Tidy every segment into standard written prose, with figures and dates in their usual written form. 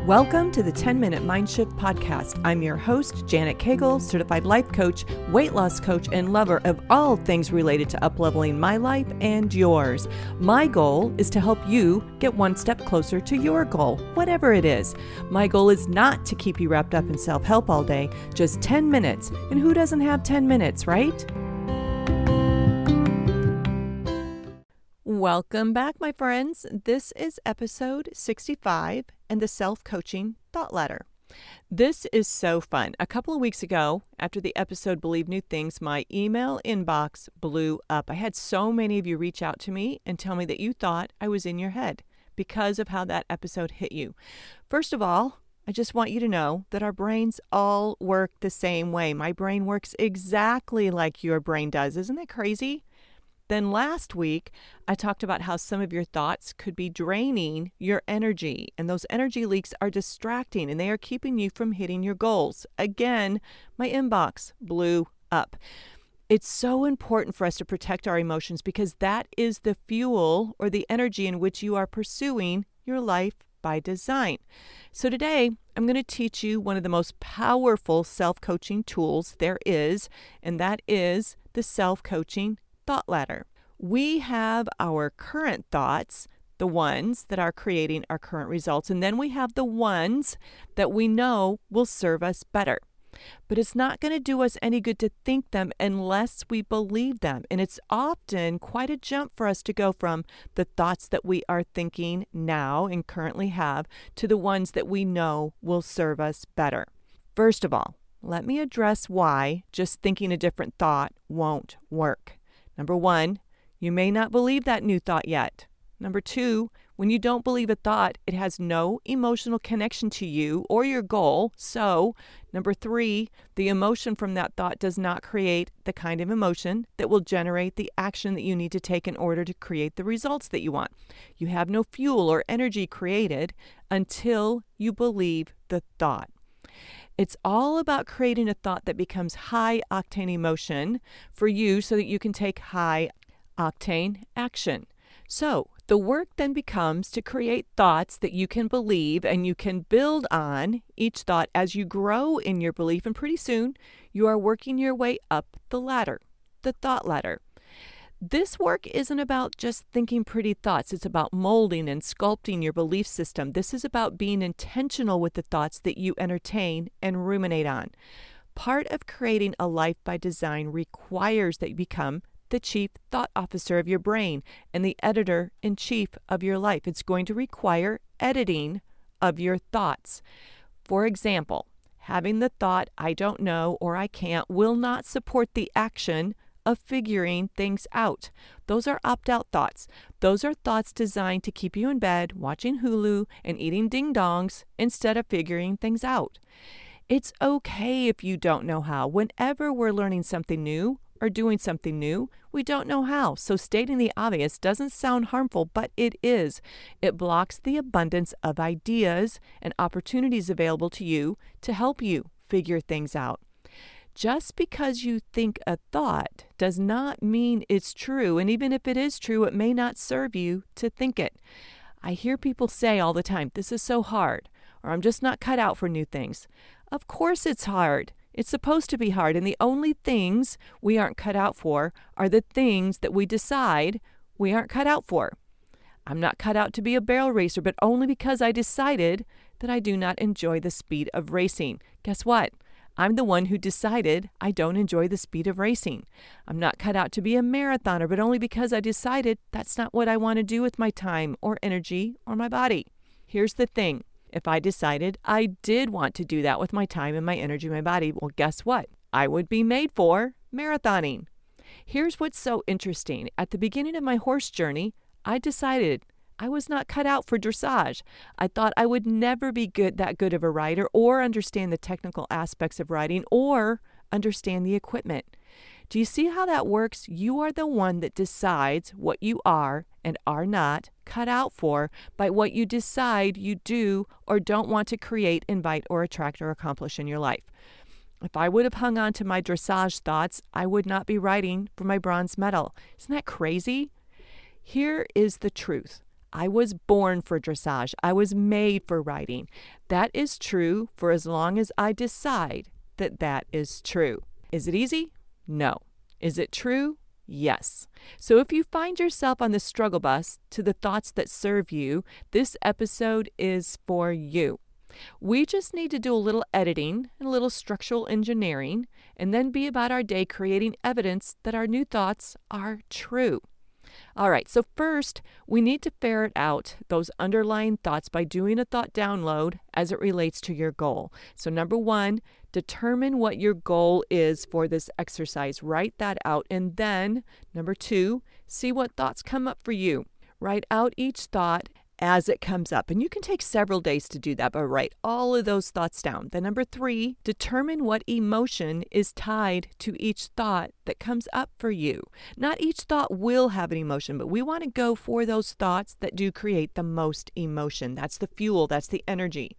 Welcome to the 10-Minute Mind Shift Podcast. I'm your host, Janet Cagle, certified life coach, weight loss coach, and lover of all things related to upleveling my life and yours. My goal is to help you get one step closer to your goal, whatever it is. My goal is not to keep you wrapped up in self-help all day, just 10 minutes. And who doesn't have 10 minutes, right? Welcome back, my friends. This is episode 65 and the self-coaching thought ladder. This is so fun. A couple of weeks ago, after the episode Believe New Things, my email inbox blew up. I had so many of you reach out to me and tell me that you thought I was in your head because of how that episode hit you. First of all, I just want you to know that our brains all work the same way. My brain works exactly like your brain does. Isn't that crazy? Then last week, I talked about how some of your thoughts could be draining your energy, and those energy leaks are distracting, and they are keeping you from hitting your goals. Again, my inbox blew up. It's so important for us to protect our emotions because that is the fuel or the energy in which you are pursuing your life by design. So today, I'm going to teach you one of the most powerful self-coaching tools there is, and that is the self-coaching thought ladder. We have our current thoughts, the ones that are creating our current results, and then we have the ones that we know will serve us better. But it's not going to do us any good to think them unless we believe them. And it's often quite a jump for us to go from the thoughts that we are thinking now and currently have to the ones that we know will serve us better. First of all, let me address why just thinking a different thought won't work. Number one, you may not believe that new thought yet. Number two, when you don't believe a thought, it has no emotional connection to you or your goal. So, number three, the emotion from that thought does not create the kind of emotion that will generate the action that you need to take in order to create the results that you want. You have no fuel or energy created until you believe the thought. It's all about creating a thought that becomes high-octane emotion for you so that you can take high-octane action. So the work then becomes to create thoughts that you can believe, and you can build on each thought as you grow in your belief, and pretty soon you are working your way up the ladder, the thought ladder. This work isn't about just thinking pretty thoughts. It's about molding and sculpting your belief system. This is about being intentional with the thoughts that you entertain and ruminate on. Part of creating a life by design requires that you become the chief thought officer of your brain and the editor-in-chief of your life. It's going to require editing of your thoughts. For example, having the thought, I don't know or I can't, will not support the action of figuring things out. Those are opt-out thoughts. Those are thoughts designed to keep you in bed, watching Hulu, and eating ding-dongs instead of figuring things out. It's okay if you don't know how. Whenever we're learning something new or doing something new, we don't know how. So stating the obvious doesn't sound harmful, but it is. It blocks the abundance of ideas and opportunities available to you to help you figure things out. Just because you think a thought does not mean it's true, and even if it is true, it may not serve you to think it. I hear people say all the time, this is so hard, or I'm just not cut out for new things. Of course it's hard. It's supposed to be hard, and the only things we aren't cut out for are the things that we decide we aren't cut out for. I'm not cut out to be a barrel racer, but only because I decided that I do not enjoy the speed of racing. Guess what? I'm the one who decided I don't enjoy the speed of racing. I'm not cut out to be a marathoner, but only because I decided that's not what I want to do with my time or energy or my body. Here's the thing. If I decided I did want to do that with my time and my energy and my body, well, guess what? I would be made for marathoning. Here's what's so interesting. At the beginning of my horse journey, I decided I was not cut out for dressage. I thought I would never be that good of a rider or understand the technical aspects of riding or understand the equipment. Do you see how that works? You are the one that decides what you are and are not cut out for by what you decide you do or don't want to create, invite, or attract or accomplish in your life. If I would have hung on to my dressage thoughts, I would not be riding for my bronze medal. Isn't that crazy? Here is the truth. I was born for dressage. I was made for riding. That is true for as long as I decide that that is true. Is it easy? No. Is it true? Yes. So if you find yourself on the struggle bus to the thoughts that serve you, this episode is for you. We just need to do a little editing and a little structural engineering, and then be about our day creating evidence that our new thoughts are true. All right, so first, we need to ferret out those underlying thoughts by doing a thought download as it relates to your goal. So number one, determine what your goal is for this exercise. Write that out. And then, number two, see what thoughts come up for you. Write out each thought as it comes up. And you can take several days to do that, but write all of those thoughts down. Then number three, determine what emotion is tied to each thought that comes up for you. Not each thought will have an emotion, but we want to go for those thoughts that do create the most emotion. That's the fuel, that's the energy.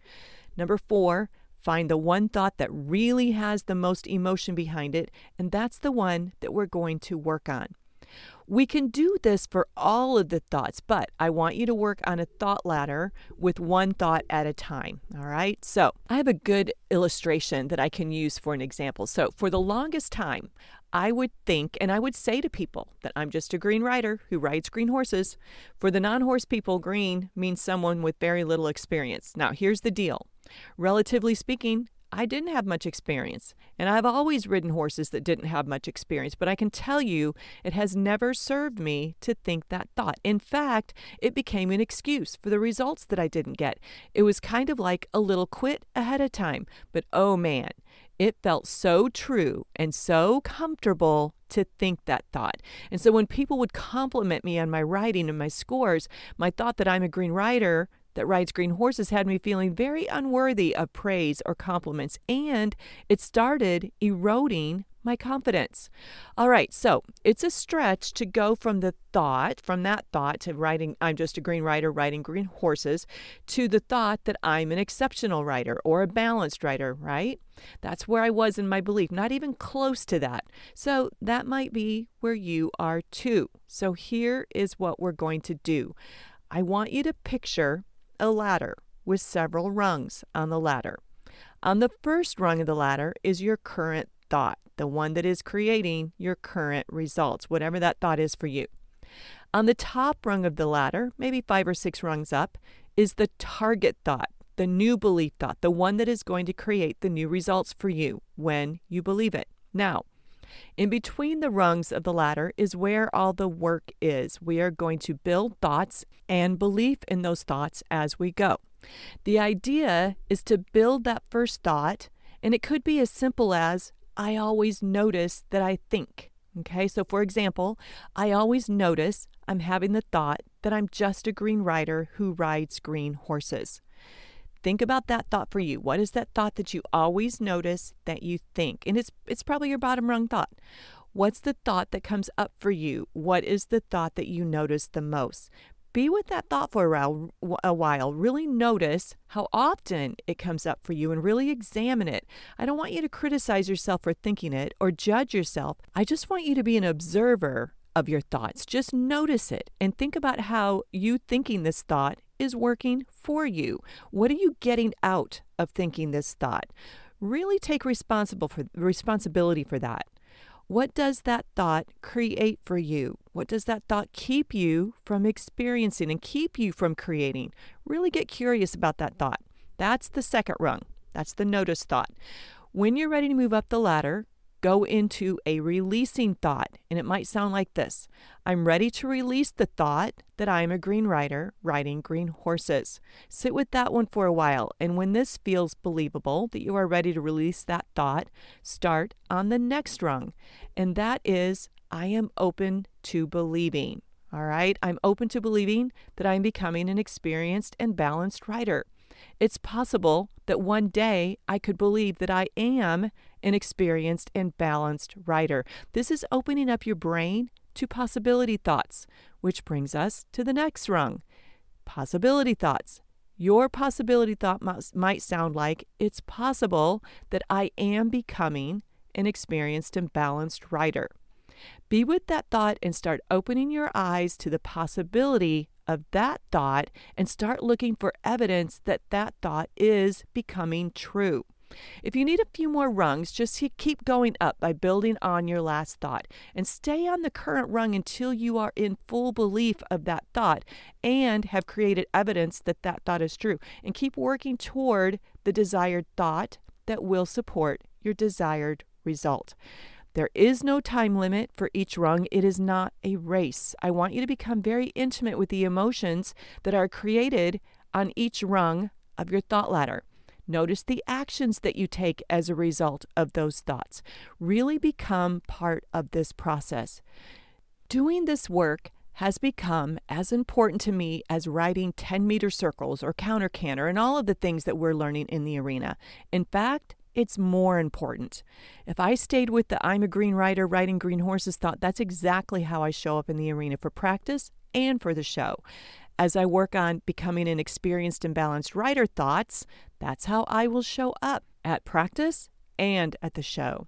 Number four, find the one thought that really has the most emotion behind it, and that's the one that we're going to work on. We can do this for all of the thoughts, but I want you to work on a thought ladder with one thought at a time, all right? So I have a good illustration that I can use for an example. So for the longest time, I would think and I would say to people that I'm just a green rider who rides green horses. For the non-horse people, green means someone with very little experience. Now, here's the deal. Relatively speaking, I didn't have much experience, and I've always ridden horses that didn't have much experience, but I can tell you it has never served me to think that thought. In fact, it became an excuse for the results that I didn't get. It was kind of like a little quit ahead of time, but oh man, it felt so true and so comfortable to think that thought. And so when people would compliment me on my riding and my scores, my thought that I'm a green rider that rides green horses had me feeling very unworthy of praise or compliments, and it started eroding my confidence. All right, so it's a stretch to go from that thought to riding, I'm just a green rider riding green horses, to the thought that I'm an exceptional rider or a balanced rider, right? That's where I was in my belief, not even close to that. So that might be where you are too. So here is what we're going to do. I want you to picture a ladder with several rungs on the ladder. On the first rung of the ladder is your current thought, the one that is creating your current results, whatever that thought is for you. On the top rung of the ladder, maybe 5 or 6 rungs up, is the target thought, the new belief thought, the one that is going to create the new results for you when you believe it. Now, in between the rungs of the ladder is where all the work is. We are going to build thoughts and belief in those thoughts as we go. The idea is to build that first thought, and it could be as simple as, I always notice that I think. Okay, so for example, I always notice I'm having the thought that I'm just a green rider who rides green horses. Think about that thought for you. What is that thought that you always notice that you think? And it's probably your bottom rung thought. What's the thought that comes up for you? What is the thought that you notice the most? Be with that thought for a while. Really notice how often it comes up for you and really examine it. I don't want you to criticize yourself for thinking it or judge yourself. I just want you to be an observer of your thoughts. Just notice it and think about how you thinking this thought is working for you. What are you getting out of thinking this thought? Really take responsibility for that. What does that thought create for you? What does that thought keep you from experiencing and keep you from creating? Really get curious about that thought. That's the second rung. That's the notice thought. When you're ready to move up the ladder, go into a releasing thought, and it might sound like this. I'm ready to release the thought that I'm a green rider riding green horses. Sit with that one for a while, and when this feels believable, that you are ready to release that thought, start on the next rung, and that is, I am open to believing. All right, I'm open to believing that I'm becoming an experienced and balanced rider. It's possible that one day I could believe that I am an experienced and balanced rider. This is opening up your brain to possibility thoughts, which brings us to the next rung. Possibility thoughts. Your possibility thought might sound like, it's possible that I am becoming an experienced and balanced rider. Be with that thought and start opening your eyes to the possibility of that thought and start looking for evidence that that thought is becoming true. If you need a few more rungs, just keep going up by building on your last thought and stay on the current rung until you are in full belief of that thought and have created evidence that that thought is true. And keep working toward the desired thought that will support your desired result. There is no time limit for each rung. It is not a race. I want you to become very intimate with the emotions that are created on each rung of your thought ladder. Notice the actions that you take as a result of those thoughts. Really become part of this process. Doing this work has become as important to me as writing 10-meter circles or counter canter and all of the things that we're learning in the arena. In fact, it's more important. If I stayed with the I'm a green rider riding green horses thought, that's exactly how I show up in the arena for practice and for the show. As I work on becoming an experienced and balanced rider thoughts, that's how I will show up at practice and at the show.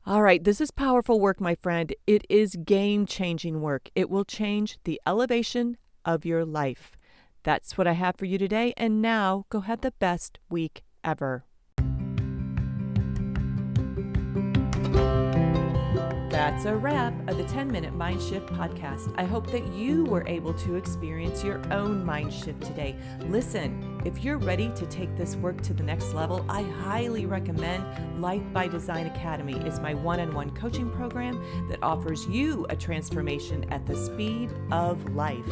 All right, this is powerful work, my friend. It is game-changing work. It will change the elevation of your life. That's what I have for you today, and now go have the best week ever. That's a wrap of the 10-Minute Mind Shift podcast. I hope that you were able to experience your own mind shift today. Listen, if you're ready to take this work to the next level, I highly recommend Life by Design Academy. It's my one-on-one coaching program that offers you a transformation at the speed of life.